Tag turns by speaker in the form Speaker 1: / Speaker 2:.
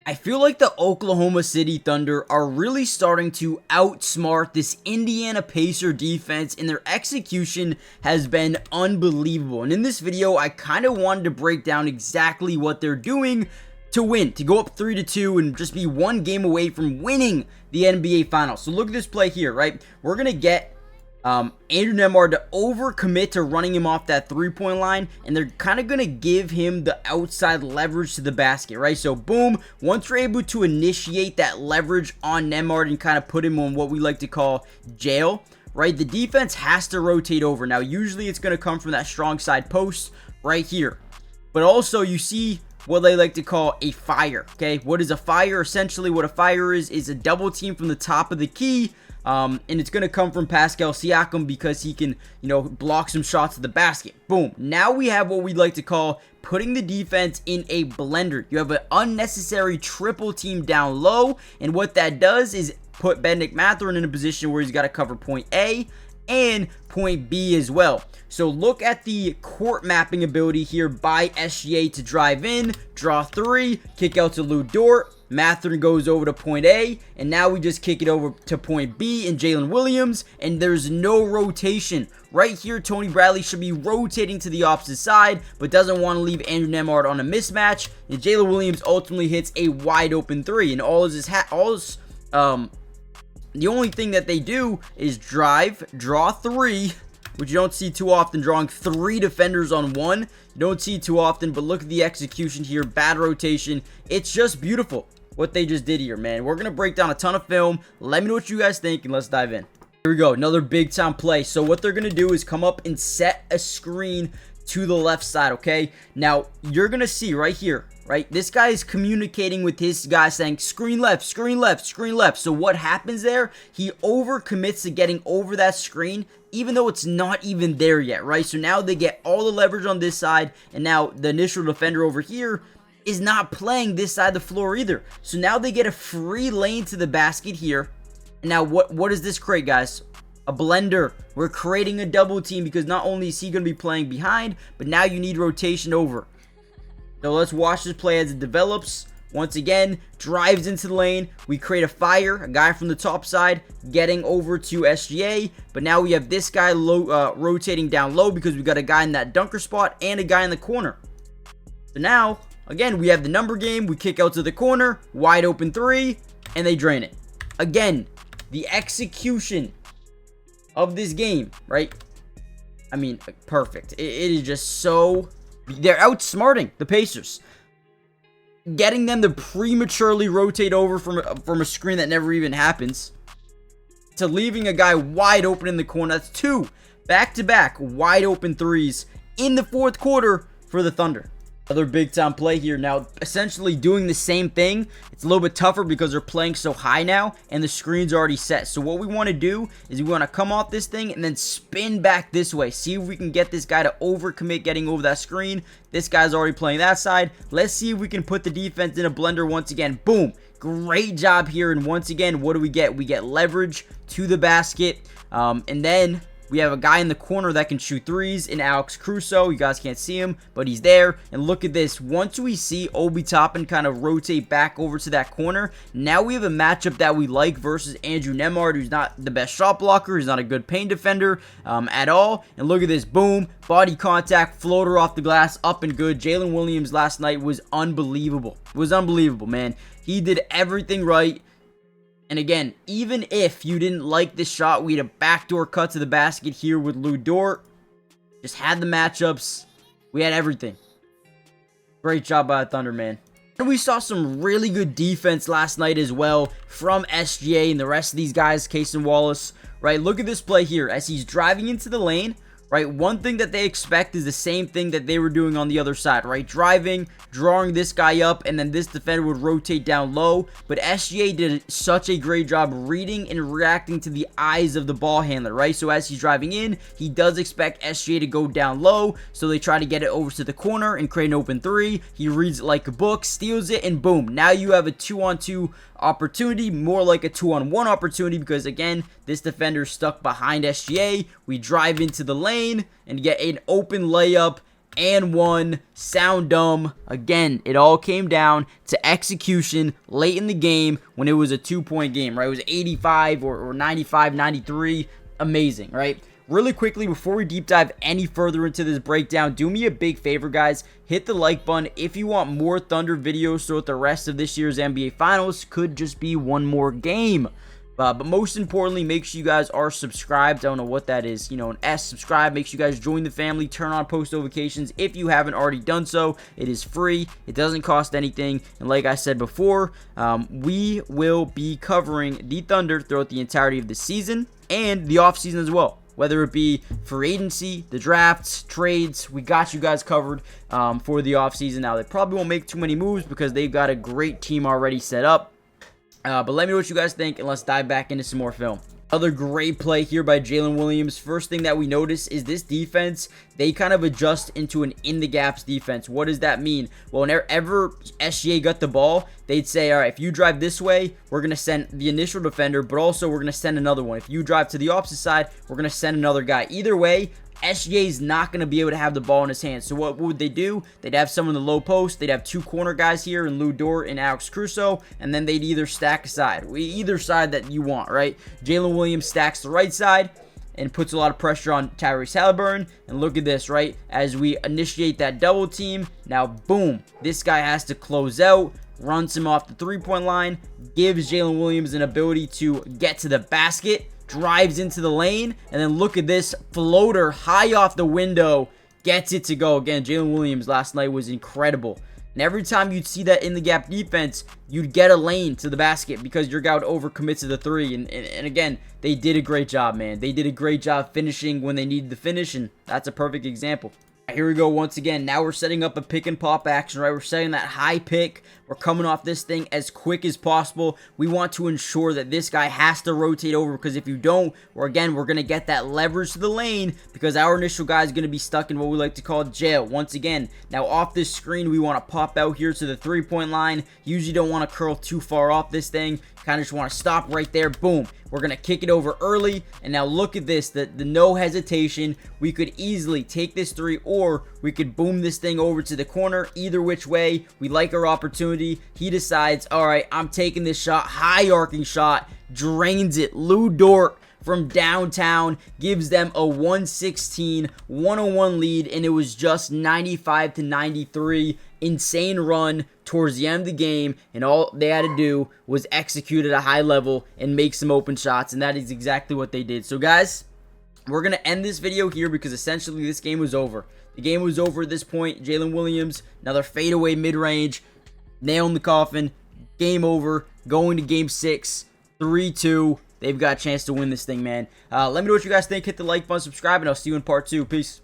Speaker 1: I feel like the Oklahoma City Thunder are really starting to outsmart this Indiana Pacer defense, and their execution has been unbelievable. And in this video, I kind of wanted to break down exactly what they're doing to win, to go up 3-2 and just be one game away from winning the NBA Finals. So look at this play here, right? We're going to get Andrew Nembhard to overcommit to running him off that three-point line, and they're kind of going to give him the outside leverage to the basket, right? So boom, once you're able to initiate that leverage on Nembhard and kind of put him on what we like to call jail, right, the defense has to rotate over. Now usually it's going to come from that strong side post right here, but also you see what they like to call a fire. Okay, what is a fire? Essentially what a fire is a double team from the top of the key. And it's going to come from Pascal Siakam because he can, block some shots at the basket. Boom. Now we have what we like to call putting the defense in a blender. You have an unnecessary triple team down low, and what that does is put Bennedict Mathurin in a position where he's got to cover point A and point B as well. So look at the court mapping ability here by SGA to drive in, draw three, kick out to Lou Dort. Mathurin goes over to point A, and now we just kick it over to point B in Jalen Williams, and there's no rotation. Right here, Tony Bradley should be rotating to the opposite side, but doesn't want to leave Andrew Nembhard on a mismatch, and Jalen Williams ultimately hits a wide open three, and the only thing that they do is drive, draw three, which you don't see too often, drawing three defenders on one. You don't see too often, but look at the execution here. Bad rotation. It's just beautiful what they just did here, man. We're going to break down a ton of film. Let me know what you guys think, and let's dive in. Here we go. Another big time play. So what they're going to do is come up and set a screen to the left side, okay? Now, you're going to see right here, right? This guy is communicating with his guy saying, screen left, screen left, screen left. So what happens there? He overcommits to getting over that screen, even though it's not even there yet, right? So now they get all the leverage on this side, and now the initial defender over here is not playing this side of the floor either. So now they get a free lane to the basket here. And now what does this create, guys? A blender. We're creating a double team because not only is he going to be playing behind, but now you need rotation over. So let's watch this play as it develops. Once again, drives into the lane. We create a fire, a guy from the top side getting over to SGA. But now we have this guy rotating down low because we got a guy in that dunker spot and a guy in the corner. So now, again, we have the number game. We kick out to the corner, wide open three, and they drain it. Again, the execution of this game, right? I mean, perfect. It is just so... They're outsmarting the Pacers. Getting them to prematurely rotate over from a screen that never even happens to leaving a guy wide open in the corner. That's two back-to-back wide open threes in the fourth quarter for the Thunder. Another big time play here. Now, essentially doing the same thing. It's a little bit tougher because they're playing so high now and the screen's already set. So what we want to do is we want to come off this thing and then spin back this way. See if we can get this guy to overcommit getting over that screen. This guy's already playing that side. Let's see if we can put the defense in a blender once again. Boom. Great job here. And once again, what do we get? We get leverage to the basket. And then we have a guy in the corner that can shoot threes in Alex Caruso. You guys can't see him, but he's there. And look at this. Once we see Obi Toppin kind of rotate back over to that corner, now we have a matchup that we like versus Andrew Nembhard, who's not the best shot blocker. He's not a good paint defender at all. And look at this. Boom. Body contact, floater off the glass, up and good. Jalen Williams last night was unbelievable. It was unbelievable, man. He did everything right. And again, even if you didn't like this shot, we had a backdoor cut to the basket here with Lou Dort. Just had the matchups. We had everything. Great job by the Thunder, man. And we saw some really good defense last night as well from SGA and the rest of these guys, Cason Wallace, right? Look at this play here as he's driving into the lane. Right, one thing that they expect is the same thing that they were doing on the other side, right? Driving, drawing this guy up, and then this defender would rotate down low. But SGA did such a great job reading and reacting to the eyes of the ball handler, right? So as he's driving in, he does expect SGA to go down low. So they try to get it over to the corner and create an open three. He reads it like a book, steals it, and boom. Now you have a 2-on-2 opportunity, more like a 2-on-1 opportunity because, again, this defender is stuck behind SGA. We drive into the lane and get an open layup and one. Sound dumb. Again, it all came down to execution late in the game when it was a 2-point game, right? It was 85 or 95, 93. Amazing, right? Really quickly, before we deep dive any further into this breakdown, do me a big favor, guys. Hit the like button if you want more Thunder videos throughout the rest of this year's NBA Finals. Could just be one more game. But most importantly, make sure you guys are subscribed. I don't know what that is. You know, an S, subscribe. Make sure you guys join the family. Turn on post notifications if you haven't already done so. It is free. It doesn't cost anything. And like I said before, we will be covering the Thunder throughout the entirety of the season and the offseason as well. Whether it be free agency, the drafts, trades, we got you guys covered for the offseason. Now, they probably won't make too many moves because they've got a great team already set up. But let me know what you guys think, and let's dive back into some more film. Another great play here by Jalen Williams. First thing that we notice is this defense, they kind of adjust into an in-the-gaps defense. What does that mean? Well, whenever SGA got the ball, they'd say, all right, if you drive this way, we're going to send the initial defender, but also we're going to send another one. If you drive to the opposite side, we're going to send another guy. Either way, SGA is not going to be able to have the ball in his hands. So what would they do? They'd have someone in the low post. They'd have two corner guys here in Lou Dort and Alex Caruso, and then they'd either stack a side. Either side that you want, right? Jalen Williams stacks the right side and puts a lot of pressure on Tyrese Halliburton. And look at this, right? As we initiate that double team, now boom, this guy has to close out, runs him off the three-point line, gives Jalen Williams an ability to get to the basket, drives into the lane, and then look at this floater high off the window, gets it to go. Again, Jalen Williams last night was incredible. And every time you'd see that in the gap defense, you'd get a lane to the basket because your guy would overcommit to the three. And again, they did a great job, man. They did a great job finishing when they needed to finish, and that's a perfect example. Here we go once again. Now we're setting up a pick and pop action, right? We're setting that high pick. We're coming off this thing as quick as possible. We want to ensure that this guy has to rotate over, because if you don't, we're going to get that leverage to the lane because our initial guy is going to be stuck in what we like to call jail once again. Now off this screen, we want to pop out here to the three-point line. Usually don't want to curl too far off this thing. Kind of just want to stop right there. Boom. We're going to kick it over early. And now look at this. The no hesitation. We could easily take this three, or we could boom this thing over to the corner. Either which way, we like our opportunity. He decides, all right, I'm taking this shot. High arcing shot. Drains it. Lou Dort from downtown gives them a 116-101 lead, and it was just 95-93. Insane run towards the end of the game, and all they had to do was execute at a high level and make some open shots, and that is exactly what they did. So guys, we're going to end this video here because essentially this game was over. The game was over at this point. Jalen Williams, another fadeaway mid-range, nail in the coffin, game over, going to game 6, 3-2. They've got a chance to win this thing, man. Let me know what you guys think. Hit the like button, subscribe, and I'll see you in part 2. Peace.